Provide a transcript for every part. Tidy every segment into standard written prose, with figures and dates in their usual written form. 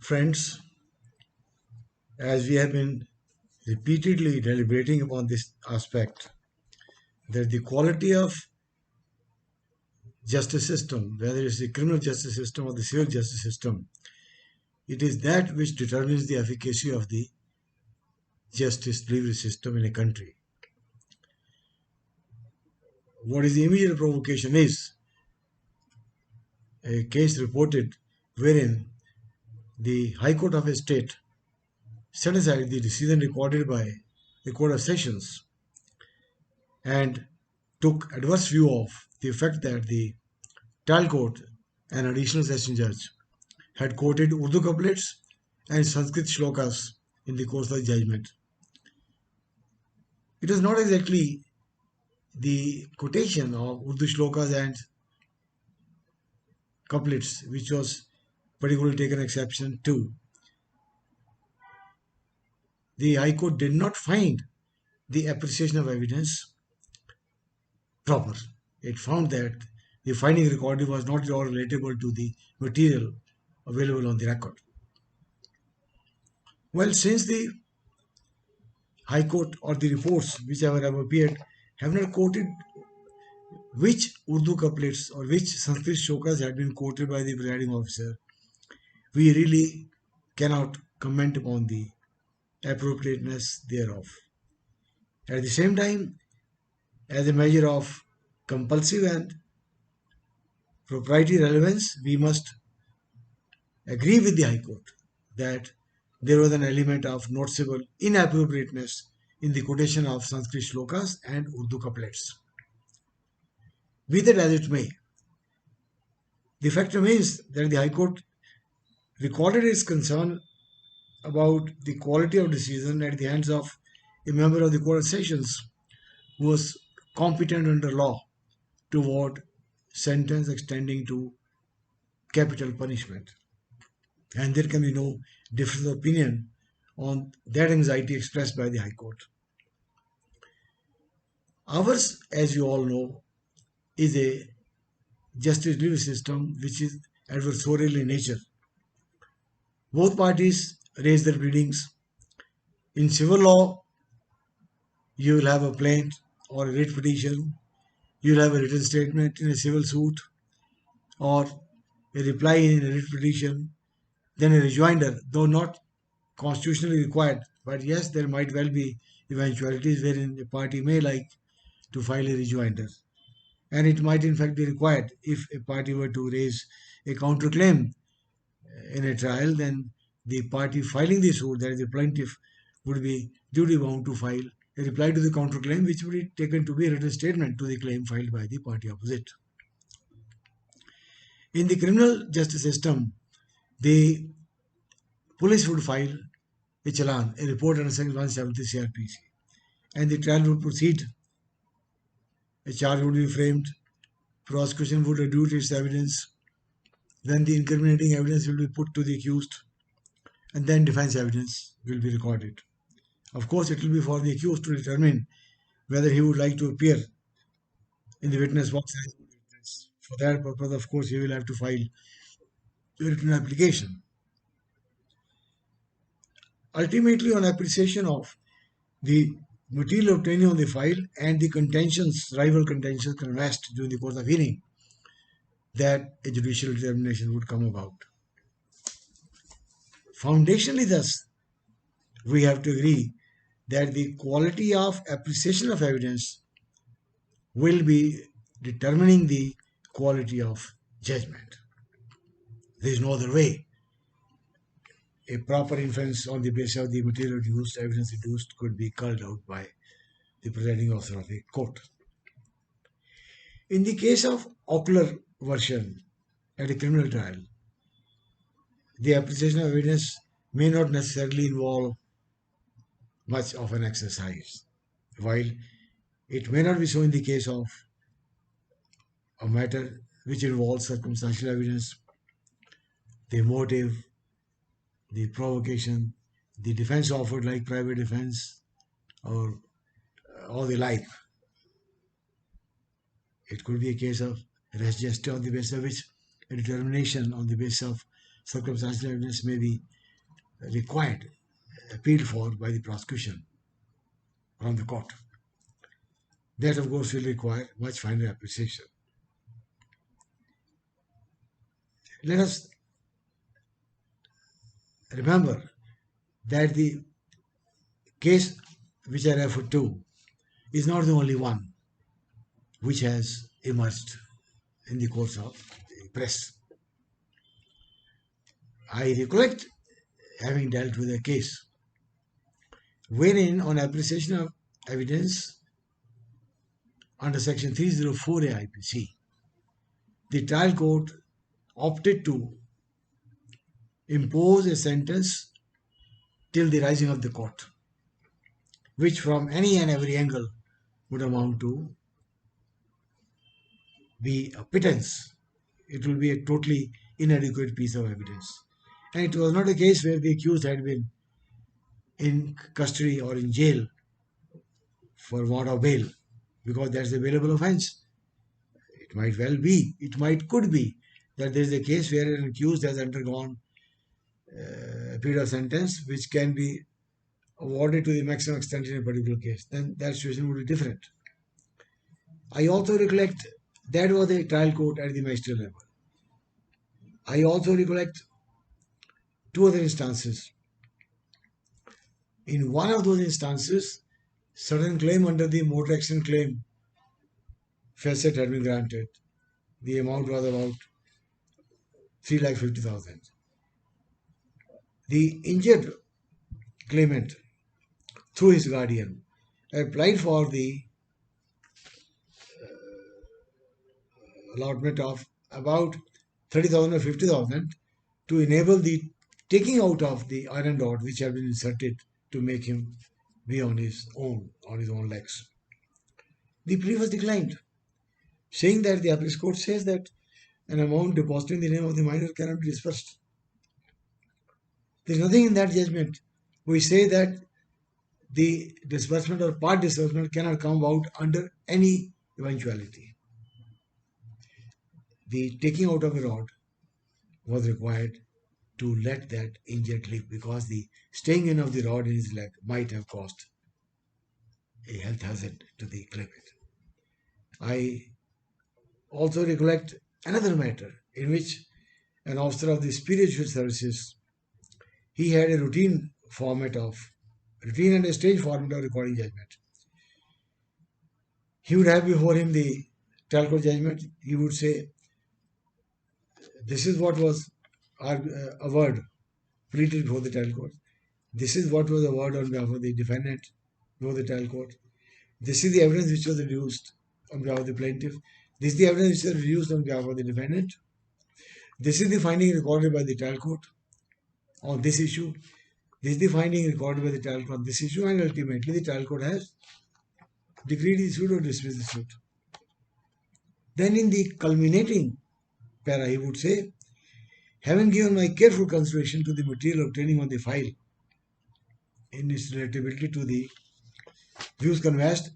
Friends, as we have been repeatedly deliberating upon this aspect, that the quality of justice system, whether it's the criminal justice system or the civil justice system, it is that which determines the efficacy of the justice delivery system in a country. What is the immediate provocation is a case reported wherein the High Court of a state set aside the decision recorded by the Court of Sessions and took adverse view of the fact that the trial court, an additional session judge, had quoted Urdu couplets and Sanskrit shlokas in the course of the judgment. It was not exactly the quotation of Urdu shlokas and couplets which was particularly taken exception to. The High Court did not find the appreciation of evidence proper. It found that the finding recorded was not at all relatable to the material available on the record. Well, since the High Court or the reports whichever have appeared have not quoted which Urdu couplets or which Sanskrit shlokas had been quoted by the presiding officer, we really cannot comment upon the appropriateness thereof. At the same time, as a measure of compulsive and proprietary relevance, we must agree with the High Court that there was an element of noticeable inappropriateness in the quotation of Sanskrit shlokas and Urdu couplets. Be that as it may, the fact remains that the High Court recorded its concern about the quality of decision at the hands of a member of the Court of Sessions who was competent under law to award sentence extending to capital punishment. And there can be no difference of opinion on that anxiety expressed by the High Court. Ours, as you all know, is a justice delivery system which is adversarial in nature. Both parties raise their pleadings. In civil law, you will have a plaint or a writ petition, you will have a written statement in a civil suit, or a reply in a writ petition, then a rejoinder, though not constitutionally required, but yes, there might well be eventualities wherein a party may like to file a rejoinder. And it might in fact be required if a party were to raise a counterclaim in a trial, then the party filing the suit, that is the plaintiff, would be duty bound to file a reply to the counterclaim, which would be taken to be a written statement to the claim filed by the party opposite. In the criminal justice system, the police would file a challan, a report under Section 170 CRPC, and the trial would proceed. A charge would be framed, prosecution would adduce its evidence, then the incriminating evidence will be put to the accused, and then defense evidence will be recorded. Of course, it will be for the accused to determine whether he would like to appear in the witness box as a witness. For that purpose, of course, he will have to file a written application. Ultimately, on appreciation of the material obtained on the file and the contentions, rival contentions can rest during the course of hearing, that a judicial determination would come about. Foundationally, thus, we have to agree that the quality of appreciation of evidence will be determining the quality of judgment. There is no other way. A proper inference on the basis of the material adduced, evidence adduced, could be called out by the presiding officer of a court. In the case of ocular version at a criminal trial, the appreciation of evidence may not necessarily involve much of an exercise, while it may not be so in the case of a matter which involves circumstantial evidence, the motive, the provocation, the defense offered like private defense, or the like. It could be a case of res geste on the basis of which a determination on the basis of circumstantial evidence may be required, appealed for by the prosecution from the court. That, of course, will require much finer appreciation. Let us remember that the case which I refer to is not the only one which has emerged in the course of the press. I recollect having dealt with a case wherein, on appreciation of evidence under section 304A IPC, the trial court opted to impose a sentence till the rising of the court, which from any and every angle would amount to be a pittance. It will be a totally inadequate piece of evidence. And it was not a case where the accused had been in custody or in jail for want of bail, because that's a bailable offence. It might well be, could be that there is a case where an accused has undergone a period of sentence which can be awarded to the maximum extent in a particular case. Then that situation would be different. I also recollect that was a trial court at the magistrate level. I also recollect two other instances. In one of those instances, certain claim under the motor accident claim facet had been granted. The amount was about 3,50,000. The injured claimant, through his guardian, applied for the allotment of about 30,000 or 50,000 to enable the taking out of the iron rod which had been inserted to make him be on his own legs. The plea was declined, saying that the appellate court says that an amount deposited in the name of the minor cannot be disbursed. There is nothing in that judgment which say that the disbursement or part disbursement cannot come about under any eventuality. The taking out of a rod was required to let that injured live, because the staying in of the rod in his leg might have caused a health hazard to the claimant. I also recollect another matter in which an officer of the spiritual services, he had a routine and a strange format of recording judgment. He would have before him the trial court judgment. He would say, this is what was a word pleaded before the trial court. This is what was a word on behalf of the defendant before the trial court. This is the evidence which was reduced on behalf of the plaintiff. This is the evidence which was reduced on behalf of the defendant. This is the finding recorded by the trial court on this issue. This is the finding recorded by the trial court on this issue, and ultimately the trial court has decreed the suit or dismissed the suit. Then in the culminating para, he would say, having given my careful consideration to the material obtaining on the file in its relatability to the views conversed,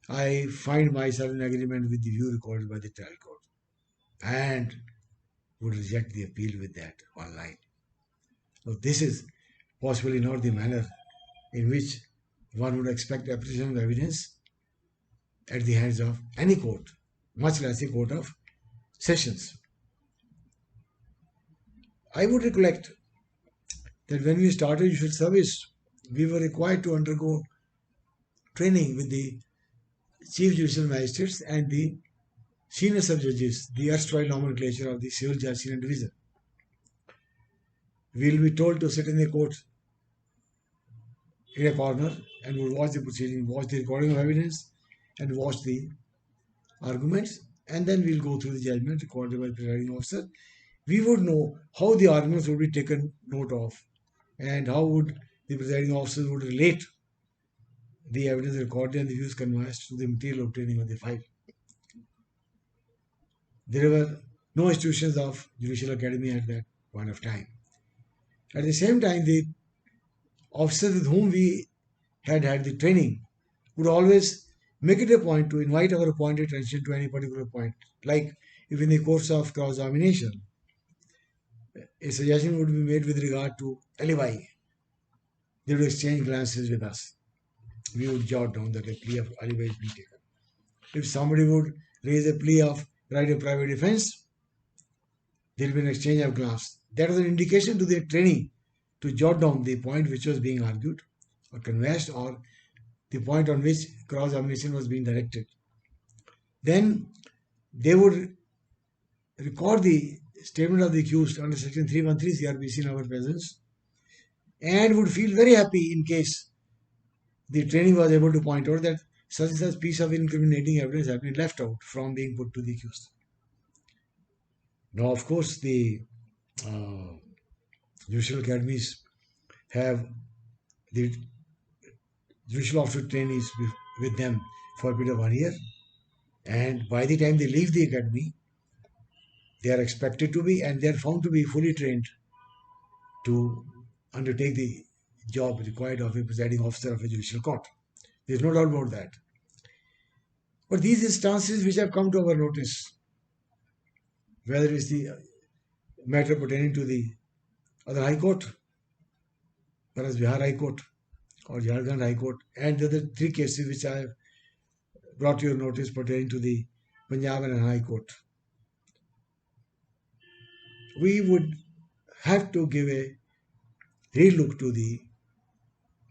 I find myself in agreement with the view recorded by the trial court, and would reject the appeal with that one line. So this is possibly not the manner in which one would expect appreciation of evidence at the hands of any court, much less a court of sessions. I would recollect that when we started judicial service, we were required to undergo training with the chief judicial magistrates and the senior sub-judges, the erstwhile nomenclature of the civil judge senior division. We will be told to sit in the court in a corner and would watch the proceeding, watch the recording of evidence, and watch the arguments, and then we'll go through the judgment recorded by the presiding officer. We would know how the arguments would be taken note of, and how would the presiding officer would relate the evidence recorded and the views conversed to the material obtaining on the file. There were no institutions of judicial academy at that point of time. At the same time, the officers with whom we had the training would always make it a point to invite our appointed attention to any particular point. Like if in the course of cross-examination, a suggestion would be made with regard to alibi. They would exchange glances with us. We would jot down that a plea of alibi is being taken. If somebody would raise a plea of right of private defense, there will be an exchange of glance. That is an indication to the trainee to jot down the point which was being argued or conversed, or the point on which cross-examination was being directed. Then they would record the statement of the accused under section 313 CRPC in our presence, and would feel very happy in case the trainee was able to point out that such and such piece of incriminating evidence had been left out from being put to the accused. Now, of course, the judicial academies have the judicial officer trainees with them for a period of 1 year, and by the time they leave the academy, they are expected to be, and they are found to be fully trained to undertake the job required of a presiding officer of a judicial court. There is no doubt about that. But these instances which have come to our notice, whether it is the matter pertaining to the other High Court, whether it's Bihar High Court or Jharkhand High Court, and the other three cases which I have brought to your notice pertaining to the Punjab and High Court, we would have to give a relook to the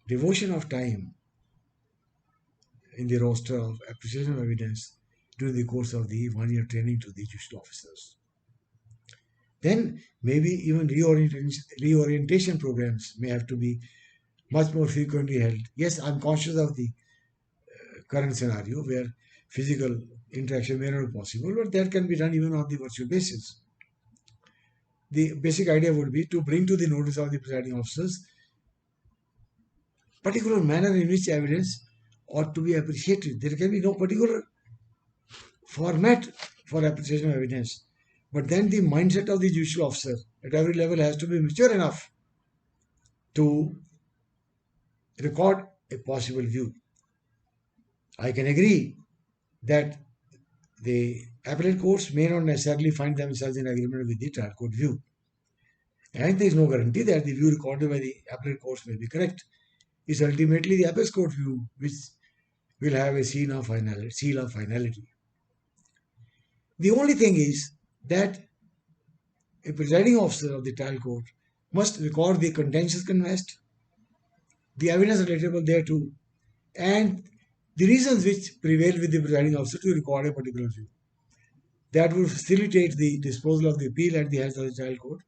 devotion of time in the roster of appreciation of evidence during the course of the 1 year training to the judicial officers. Then maybe even reorientation programs may have to be much more frequently held. Yes, I'm conscious of the current scenario where physical interaction may not be possible, but that can be done even on the virtual basis. The basic idea would be to bring to the notice of the presiding officers particular manner in which evidence ought to be appreciated. There can be no particular format for appreciation of evidence, but then the mindset of the judicial officer at every level has to be mature enough to record a possible view. I can agree that the appellate courts may not necessarily find themselves in agreement with the trial court view, and there is no guarantee that the view recorded by the appellate courts may be correct. It's ultimately the apex court view which will have a seal of finality. The only thing is that a presiding officer of the trial court must record the contentions conversed, the evidence relatable thereto, and the reasons which prevail with the presiding officer to record a particular view. That would facilitate the disposal of the appeal at the hands of the trial court,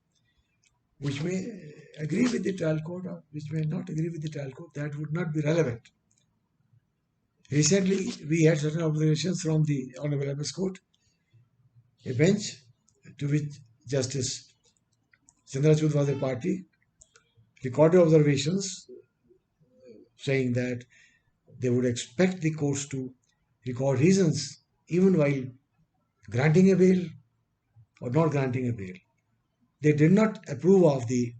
which may agree with the trial court or which may not agree with the trial court. That would not be relevant. Recently, we had certain observations from the Honorable Apex Court, a bench to which Justice Chandrachud was a party, recorded observations saying that they would expect the courts to record reasons even while granting a bail or not granting a bail. They did not approve of the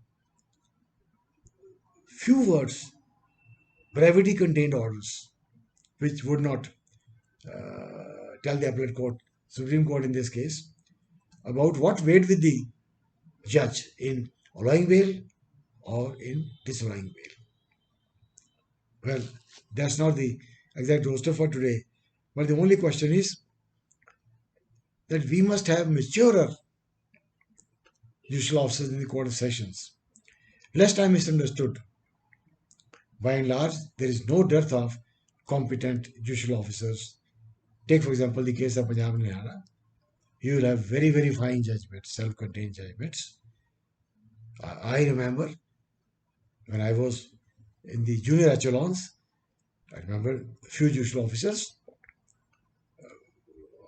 few words, brevity contained orders, which would not tell the appellate court, Supreme Court in this case, about what weighed with the judge in allowing bail or in disallowing bail. Well, that's not the exact roster for today, but the only question is that we must have maturer judicial officers in the Court of Sessions. Lest I am misunderstood, by and large, there is no dearth of competent judicial officers. Take, for example, the case of Punjab and Haryana. You will have very, very fine judgments, self-contained judgments. I remember when I was in the junior echelons, I remember a few judicial officers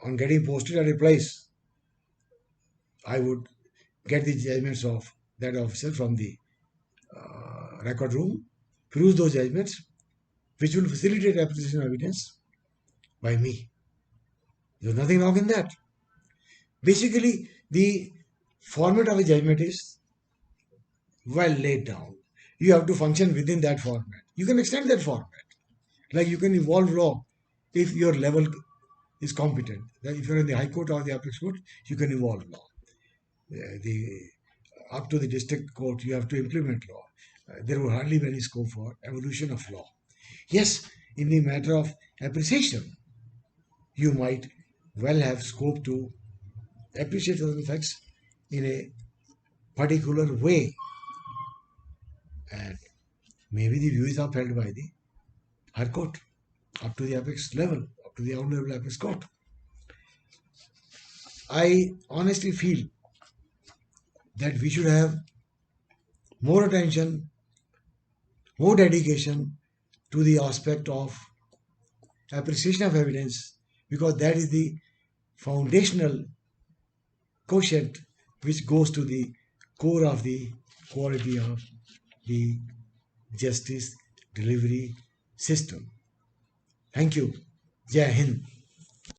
on getting posted at a place, I would get the judgments of that officer from the record room, peruse those judgments, which will facilitate appreciation of evidence by me. There's nothing wrong in that. Basically, the format of a judgment is well laid down. You have to function within that format. You can extend that format. Like you can evolve law if your level is competent. Like if you're in the High Court or the Apex Court, you can evolve law. The up to the district court, you have to implement law. There will hardly be any scope for evolution of law. Yes, in the matter of appreciation, you might well have scope to appreciate certain facts in a particular way, and maybe the view is upheld by the High Court up to the apex level, up to the honorable apex court. I honestly feel that we should have more attention, more dedication to the aspect of appreciation of evidence, because that is the foundational quotient which goes to the core of the quality of the justice delivery system. Thank you. Jai Hind.